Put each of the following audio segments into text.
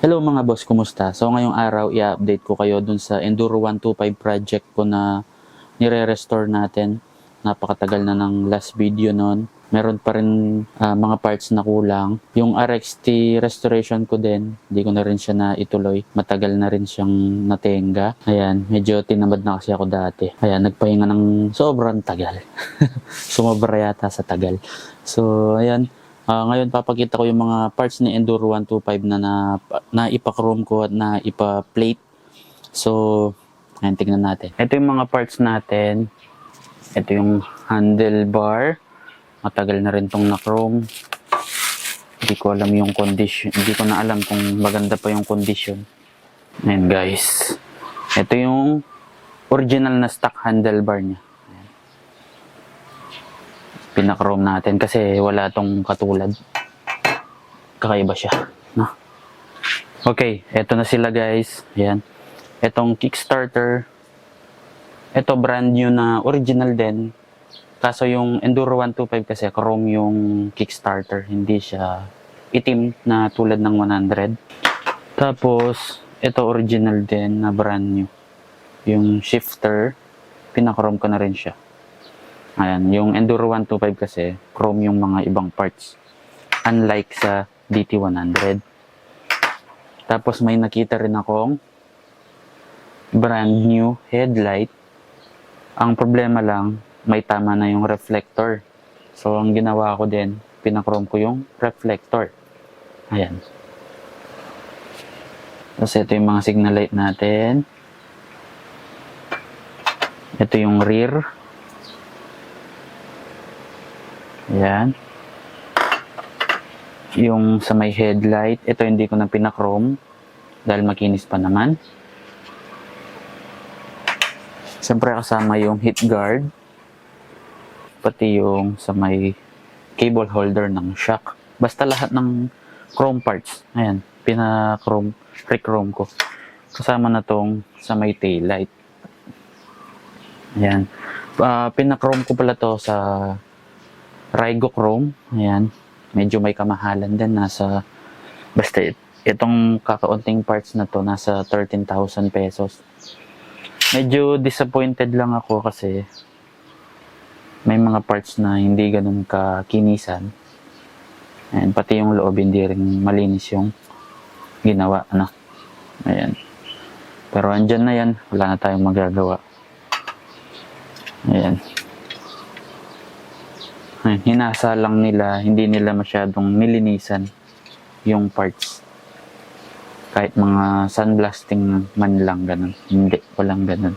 Hello mga boss, kumusta? So ngayong araw, i-update ko kayo dun sa Enduro 125 project ko na nire-restore natin. Napakatagal na ng last video nun. Meron pa rin mga parts na kulang. Yung RXT restoration ko din, hindi ko na rin siya na ituloy. Matagal na rin siyang natenga. Ayan, medyo tinamad na kasi ako dati. Ayan, nagpahinga ng sobrang tagal. Sumobra yata sa tagal. So, ayan. Ngayon papakita ko yung mga parts ni Enduro 125 na ipa-chrome ko at na ipa-plate. So, ayan, tignan natin. Ito yung mga parts natin. Ito yung handlebar. Matagal na rin tong na-chrome. Hindi ko alam yung condition. Hindi ko na alam kung maganda pa yung condition. Ayan guys. Ito yung original na stock handlebar niya. Pinaka-chrome natin kasi wala tong katulad. Kakaiba siya, no? Okay, eto na sila guys. Ayan. Etong Kickstarter. Ito brand new na original din. Kaso yung Enduro 125 kasi chrome yung Kickstarter, hindi siya itim na tulad ng 100. Tapos ito original din na brand new. Yung shifter, pinaka-chrome ko na rin siya. Ayan, yung Enduro 125 kasi, chrome yung mga ibang parts. Unlike sa DT100. Tapos may nakita rin akong brand new headlight. Ang problema lang, may tama na yung reflector. So, ang ginawa ko din, pinachrome ko yung reflector. Ayan. Tapos ito yung mga signal light natin. Ito yung rear. Ayan. Yung sa may headlight, ito hindi ko na pinachrome dahil makinis pa naman. Siyempre kasama yung heat guard, pati yung sa may cable holder ng shock. Basta lahat ng chrome parts, ayan, pinachrome, re-chrome ko. Kasama na tong sa may taillight. Ayan. Pinachrome ko pala to sa Rygo Chrome. Ayan. Medyo may kamahalan din. Basta itong kakaunting parts na to, nasa 13,000 pesos. Medyo disappointed lang ako kasi may mga parts na hindi ganun kakinisan. Ayan. Pati yung loob, hindi rin malinis yung ginawa. Ano? Ayan. Pero andyan na yan. Wala na tayong magagawa. Ayan. Hinasa lang nila, hindi nila masyadong nilinisan yung parts. Kahit mga sandblasting man lang ganun. Hindi, walang ganun.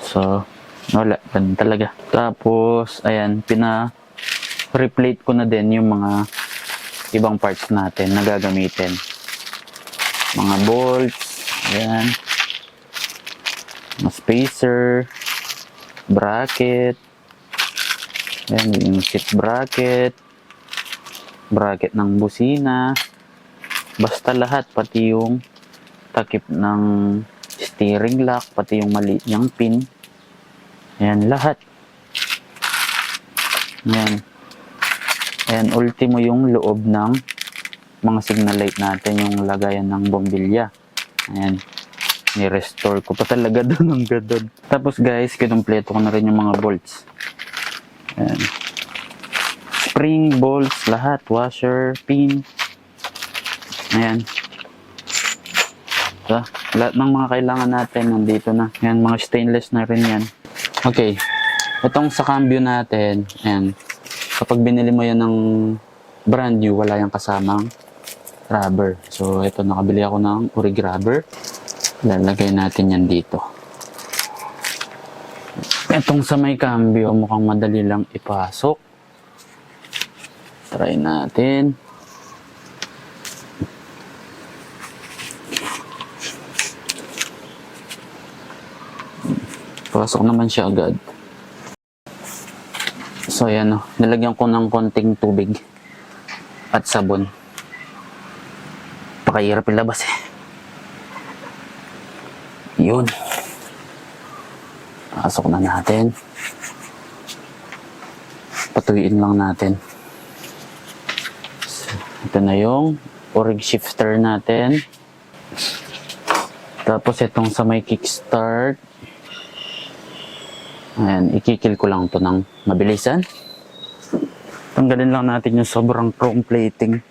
So, wala, ganun talaga. Tapos, ayan, replate ko na din yung mga ibang parts natin na gagamitin. Mga bolts, ayan. Mga spacer, bracket, ayan, yung seat bracket, bracket ng busina, basta lahat, pati yung takip ng steering lock, pati yung maliit niyang pin, ayan, lahat. Ayan. Ayan, ultimo yung loob ng mga signal light natin, yung lagayan ng bombilya. Ayan, ni-restore ko pa talaga doon ang gadod. Tapos guys, kinumpleto ko na rin yung mga bolts. Ayan. Spring, bolts, lahat, washer, pin. Ayan. So, lahat ng mga kailangan natin nandito na. Ayan, mga stainless na rin yan. Okay. Itong sa cambio natin, ayan. Kapag binili mo yan ng brand new, wala yung kasamang rubber. So, ito, nakabili ako ng Urig rubber. Lalagay natin yan dito. Itong sa may cambio, mukhang madali lang ipasok. Try natin. Pasok naman siya agad. So, ayan o. Nilagyan ko ng konting tubig at sabon. Pakahirap ilabas eh. Yun. Pasok na natin. Patuyuin lang natin. So, ito na yung orig shifter natin. Tapos itong sa may kickstart. Ayan, ikikil ko lang to ng mabilisan. Tanggalin lang natin yung sobrang chrome plating.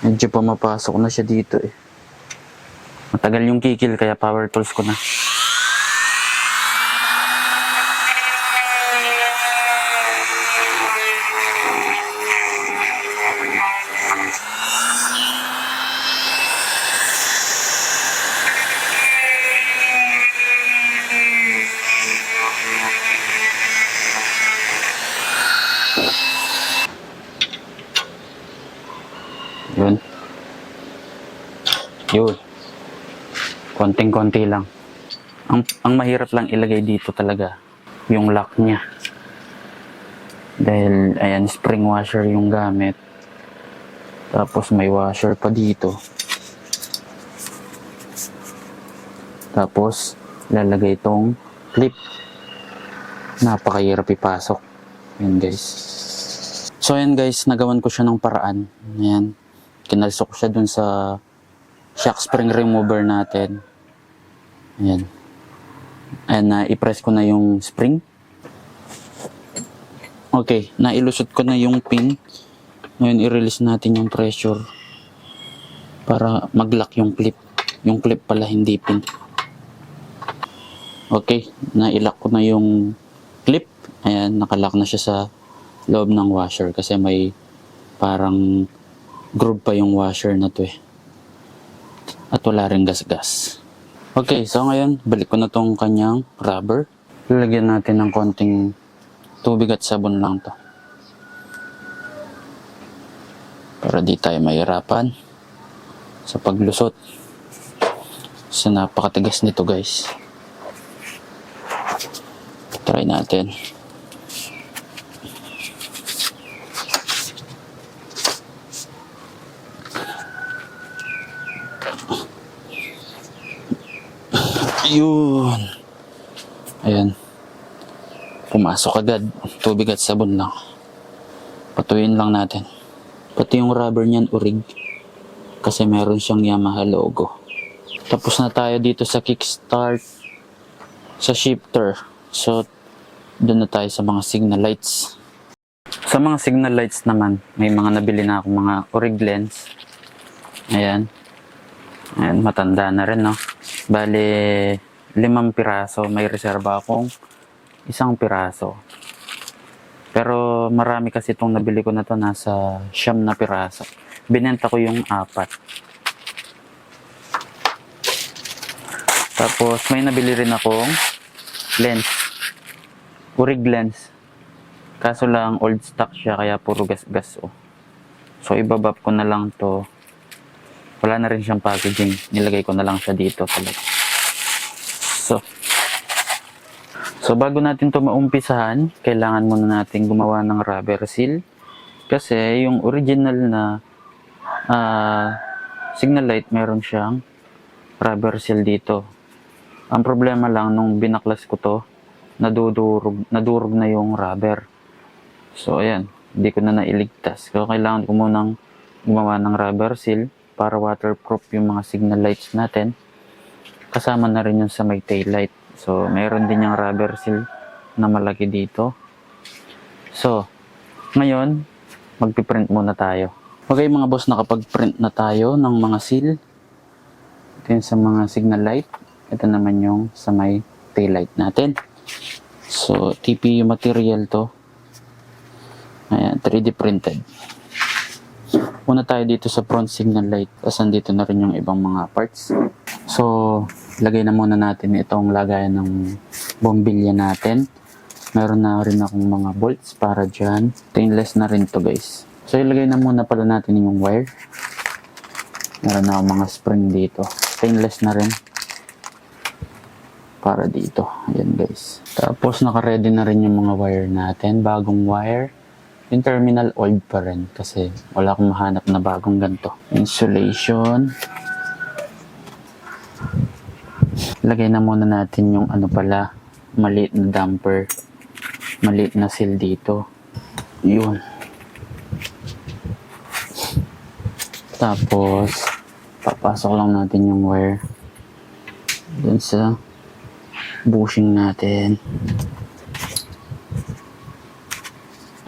Medyo pumapasok na siya dito eh. Matagal yung kikil kaya power tools ko na. Yun. Yun. Konting-konti lang. Ang mahirap lang ilagay dito talaga, yung lock niya. Dahil, ayan, spring washer yung gamit. Tapos may washer pa dito. Tapos, lalagay itong clip. Napakahirap ipasok. Ayan guys. So ayan guys, nagawan ko siya ng paraan. Ayan. Kinalsok siya dun sa shock spring remover natin. Ayan. Ayan, i-press ko na yung spring. Okay, nailusot ko na yung pin. Ngayon, i-release natin yung pressure para mag-lock yung clip. Yung clip pala, hindi pin. Okay, nailock ko na yung clip. Ayan, nakalock na siya sa loob ng washer kasi may parang groove pa yung washer na to eh. At wala rin gas-gas. Okay, so ngayon, balik ko na tong kanyang rubber. Lalagyan natin ng konting tubig at sabon lang to. Para di tayo mahirapan sa paglusot. So napakatigas nito guys. Try natin. Yun. Ayan. Pumasok agad. Tubig at sabon lang. Patuyin lang natin. Pati yung rubber niyan urig. Kasi meron siyang Yamaha logo. Tapos na tayo dito sa kickstart. Sa shifter. So, doon na tayo sa mga signal lights. Sa mga signal lights naman, may mga nabili na akong mga urig lens. Ayan. Ayan, matanda na rin, no? Bale, 5 piraso. May reserba akong 1 piraso. Pero marami kasi itong nabili ko na to, nasa 9 na piraso. Binenta ko yung 4. Tapos may nabili rin akong lens. Urig lens. Kaso lang old stock siya kaya puro gas-gas oh. So ibabab ko na lang to. Wala na rin siyang packaging. Nilagay ko na lang siya dito talaga. So bago natin to maumpisahan, kailangan muna natin gumawa ng rubber seal. Kasi yung original na signal light, meron siyang rubber seal dito. Ang problema lang, nung binaklas ko to, nadurog na yung rubber. So ayan, hindi ko na nailigtas. So kailangan ko munang gumawa ng rubber seal para waterproof yung mga signal lights natin. Kasama na rin yung sa may tail light. So mayroon din yung rubber seal na malaki dito. So ngayon, magpiprint muna tayo. Okay mga boss, nakapag-print na tayo ng mga seal. Ito yung sa mga signal light. Ito naman yung sa may tail light natin. So TPU material to. Ayan, 3D printed. Una tayo dito sa front signal light. Tapos andito na rin yung ibang mga parts. So lagay na muna natin itong lagayan ng bombilya natin. Meron na rin akong mga bolts para dyan. Stainless na rin to guys. So ilagay na muna pala natin yung wire. Meron na akong mga spring dito. Stainless na rin. Para dito. Ayan guys. Tapos naka-ready na rin yung mga wire natin. Bagong wire. Yung terminal old pa rin. Kasi wala akong mahanap na bagong ganito. Insulation. Lagay na muna natin yung ano pala, maliit na damper. Maliit na seal dito. Yun. Tapos, papasok lang natin yung wire dun sa bushing natin.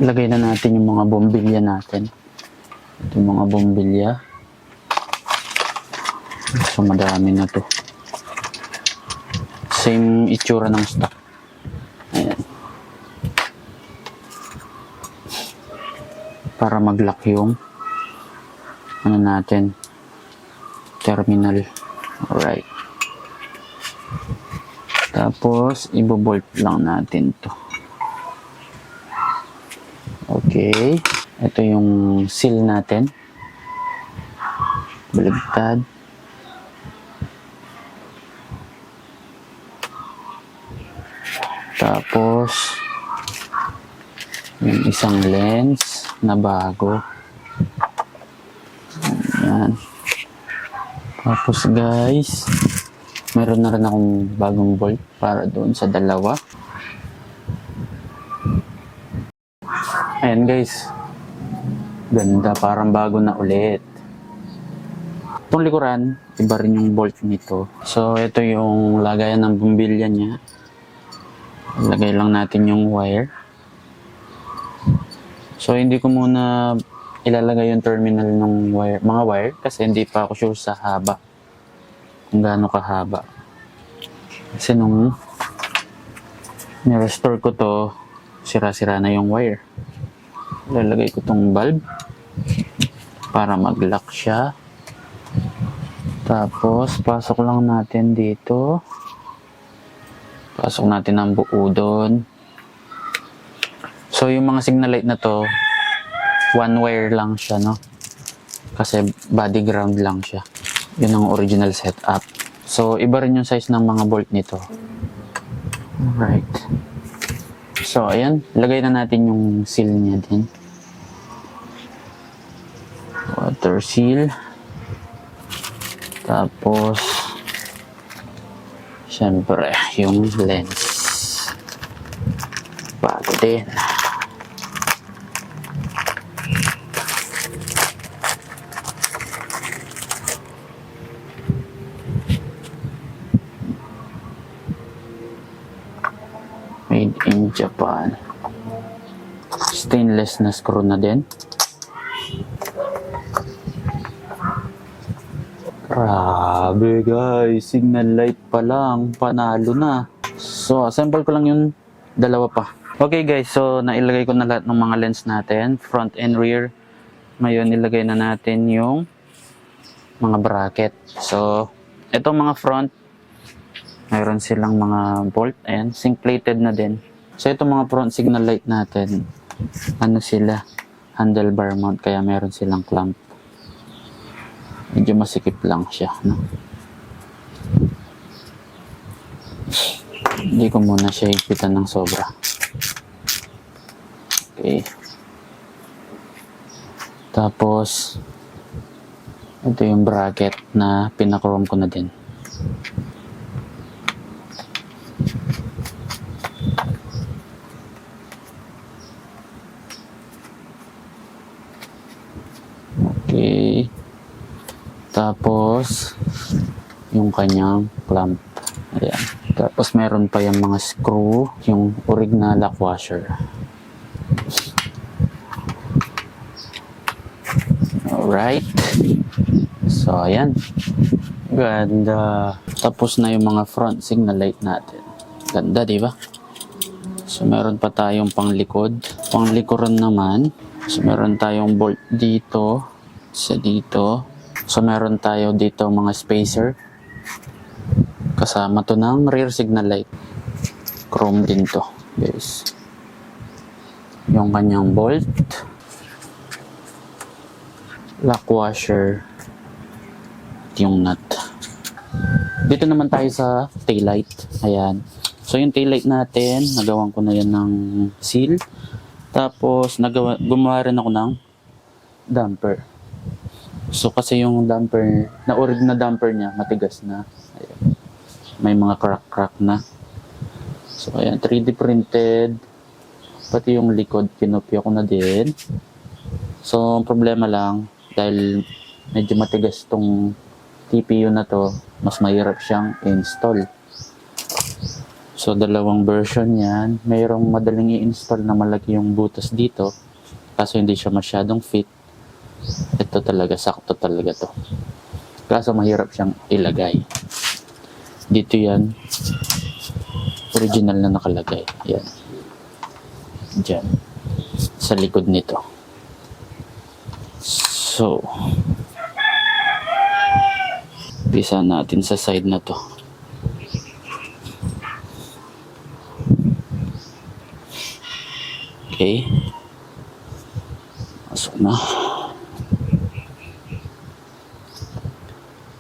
Lagay na natin yung mga bombilya natin. Ito yung mga bombilya. So, madami na to. Same itsura ng stock. Ayan. Para mag-lock yung ano natin, terminal. Alright. Tapos, ibobolt lang natin to. Okay. Ito yung seal natin. Baligtad. Tapos, yung isang lens na bago. Ayan. Tapos guys, meron na rin akong bagong bolt para doon sa dalawa. Ayan guys. Ganda, parang bago na ulit. Itong likuran, iba rin yung bolt nito. So, ito yung lagayan ng bumbilya niya. Lagay lang natin yung wire. So, hindi ko muna ilalagay yung terminal ng wire, mga wire, kasi hindi pa ako sure sa haba. Kung gaano kahaba. Kasi nung ni-restore ko to, sira-sira na yung wire. Ilalagay ko tong bulb para mag-lock siya. Tapos, pasok lang natin dito. Pasok natin ang buo doon. So, yung mga signal light na to, one wire lang siya, no? Kasi body ground lang siya. Yun ang original setup. So, iba rin yung size ng mga bolt nito. Alright. So, ayan. Lagay na natin yung seal niya din. Water seal. Tapos, syempre, yung lens. Bago din. Made in Japan. Stainless na screw na din. Grabe guys, signal light pa lang, panalo na. So, assemble ko lang yung dalawa pa. Okay guys, so nailagay ko na lahat ng mga lens natin, front and rear. Ngayon, ilagay na natin yung mga bracket. So, itong mga front, mayroon silang mga bolt, ayan, zinc plated na din. So, itong mga front signal light natin, ano sila, handlebar mount, kaya mayroon silang clamp. Medyo masikip lang siya, no? Hindi ko muna siya higpitan ng sobra. Okay. Tapos, ito yung bracket na pinakrom ko na din. Okay. Tapos, yung kanyang clamp. Ayan. Tapos, meron pa yung mga screw, yung original lock washer. Alright. So, ayan. Ganda. Tapos na yung mga front signal light natin. Ganda, di ba? So, meron pa tayong panglikod. Panglikuran naman. So, meron tayong bolt dito. Sa dito. So, meron tayo dito mga spacer. Kasama to ng rear signal light. Chrome din to, guys. Yung kanyang bolt. Lock washer. Yung nut. Dito naman tayo sa taillight. Ayan. So, yung taillight natin, nagawan ko na yan ng seal. Tapos, gumawa rin ako ng damper. So, kasi yung damper, na-orig na damper niya, matigas na. Ayan. may mga crack-crack na. So, ayan, 3D printed. Pati yung likod, kinopya ko na din. So, ang problema lang, dahil medyo matigas tong TPU na to, mas mahirap siyang install. So, dalawang version yan. Mayroong madaling i-install na malaki yung butas dito. Kaso hindi siya masyadong fit. Ito talaga, sakto talaga to. Kaso mahirap siyang ilagay. Dito yan. Original na nakalagay. Yan. Diyan. Sa likod nito. So, pisa natin sa side na to. Okay. Pasok na.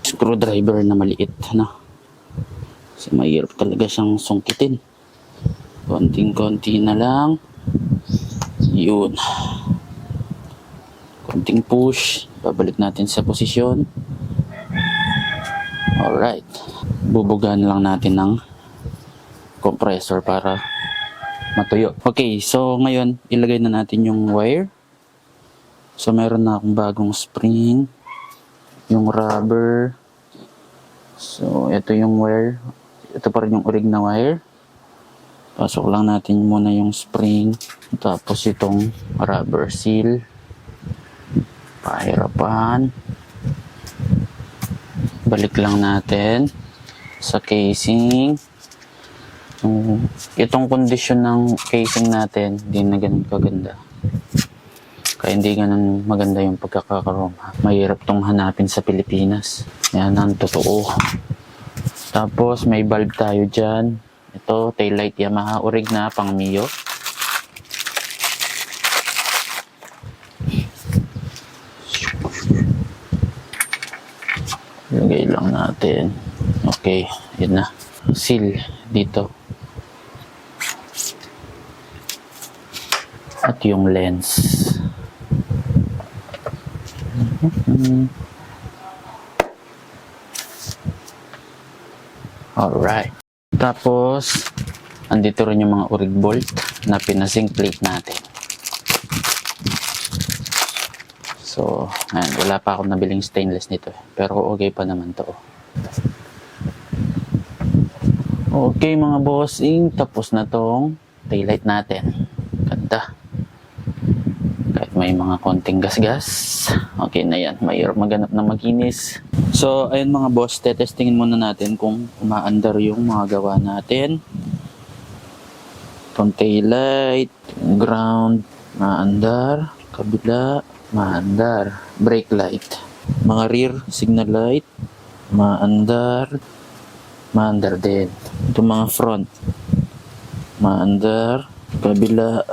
Screwdriver na maliit na. Kasi mahirap talaga siyang sungkitin. Konting-konti na lang. Yun. Konting push. Babalik natin sa posisyon. Alright. Bubugahan lang natin ng compressor para matuyo. Okay, so ngayon ilagay na natin yung wire. So meron na akong bagong spring, yung rubber. So ito yung wire. Ito pa rin yung orig na wire. Pasok lang natin muna yung spring. Tapos itong rubber seal. Pahirapan. Balik lang natin sa casing. Itong kondisyon ng casing natin, hindi na ganun kaganda. Kaya hindi ganun maganda yung pagkakakaroma. Mahirap tong hanapin sa Pilipinas. Yan ang totoo. Tapos may bulb tayo dyan. Ito, taillight Yamaha orig na pang Mio. Lagay lang natin. Okay, yun na. Seal dito. At yung lens. Alright. Tapos, andito rin yung mga orig bolt na pinasing plate natin. So, ayan, wala pa akong nabiling stainless nito. Pero okay pa naman to. Okay mga bossing, tapos na tong taillight natin. Ganda. Kahit may mga konting gasgas, okay na yan. Mahirap maganap na maginis. So, ayun mga boss, tetestingin muna natin kung umaandar yung mga gawa natin. Itong taillight, ground, maandar, kabila, maandar, brake light, mga rear signal light, maandar, maandar din. Itong mga front, maandar, kabila,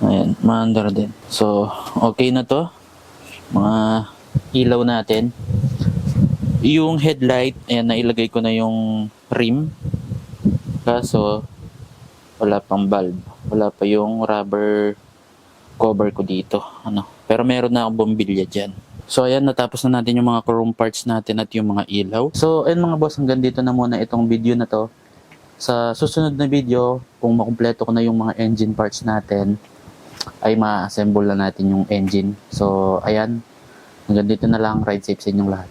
ayan, maandar din. So, okay na to. Mga ilaw natin. Yung headlight, ayan, nailagay ko na yung rim. Kaso, wala pang bulb. Wala pa yung rubber cover ko dito. Pero meron na akong bombilya dyan. So, ayan, natapos na natin yung mga chrome parts natin at yung mga ilaw. So, ayan mga boss, hanggang dito na muna itong video na to. Sa susunod na video, kung makumpleto ko na yung mga engine parts natin, ay ma-assemble na natin yung engine. So, ayan, hanggang dito na lang. Ride safe sa inyong lahat.